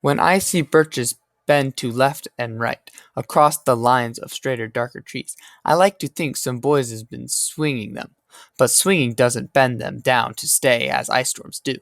When I see birches bend to left and right, across the lines of straighter, darker trees, I like to think some boys has been swinging them. But swinging doesn't bend them down to stay as ice storms do.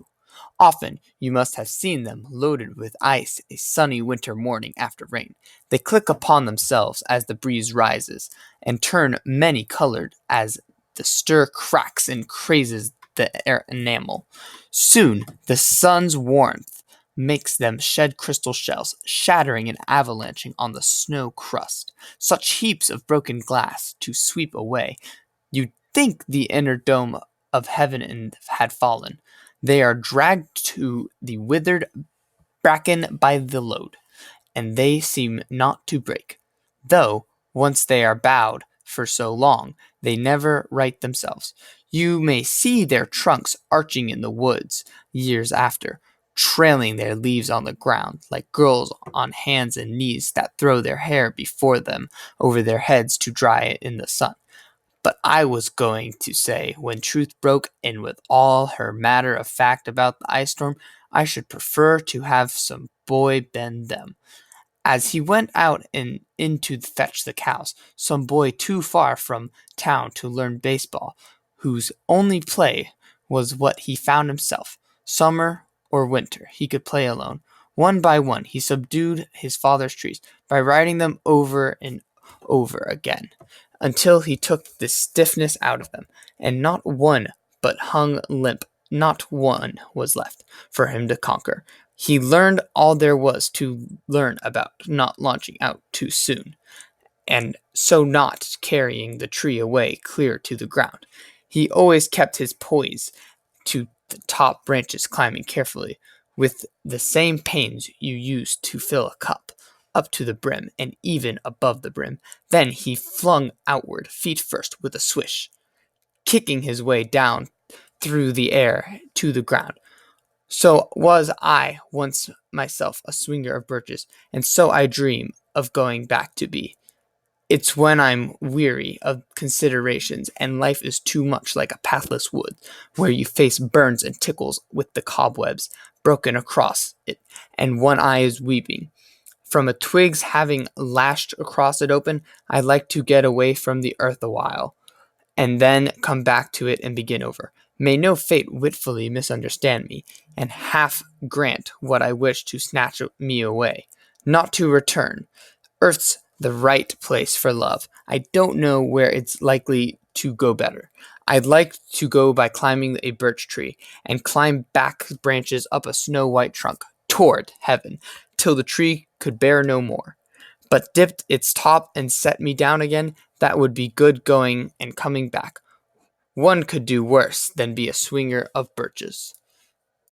Often you must have seen them loaded with ice a sunny winter morning after rain. They click upon themselves as the breeze rises, and turn many-colored as the stir cracks and crazes the enamel. Soon the sun's warmth makes them shed crystal shells, shattering and avalanching on the snow crust. Such heaps of broken glass to sweep away. You'd think the inner dome of heaven had fallen. They are dragged to the withered bracken by the load, and they seem not to break. Though, once they are bowed for so long, they never right themselves. You may see their trunks arching in the woods years after, trailing their leaves on the ground, like girls on hands and knees that throw their hair before them over their heads to dry it in the sun. But I was going to say, when truth broke in with all her matter of fact about the ice storm, I should prefer to have some boy bend them. As he went out and in to fetch the cows, some boy too far from town to learn baseball, whose only play was what he found himself, summer or winter, he could play alone. One by one he subdued his father's trees by riding them over and over again, until he took the stiffness out of them, and not one but hung limp, not one was left for him to conquer. He learned all there was to learn about not launching out too soon, and so not carrying the tree away clear to the ground. He always kept his poise to the top branches, climbing carefully, with the same pains you use to fill a cup, up to the brim, and even above the brim. Then he flung outward, feet first, with a swish, kicking his way down through the air to the ground. So was I once myself a swinger of birches, and so I dream of going back to be. It's when I'm weary of considerations and life is too much like a pathless wood, where you face burns and tickles with the cobwebs broken across it, and one eye is weeping. From a twig's having lashed across it open, I like to get away from the earth a while, and then come back to it and begin over. May no fate witfully misunderstand me, and half grant what I wish to snatch me away, not to return. Earth's the right place for love. I don't know where it's likely to go better. I'd like to go by climbing a birch tree, and climb back branches up a snow-white trunk, toward heaven, till the tree could bear no more, but dipped its top and set me down again. That would be good going and coming back. One could do worse than be a swinger of birches.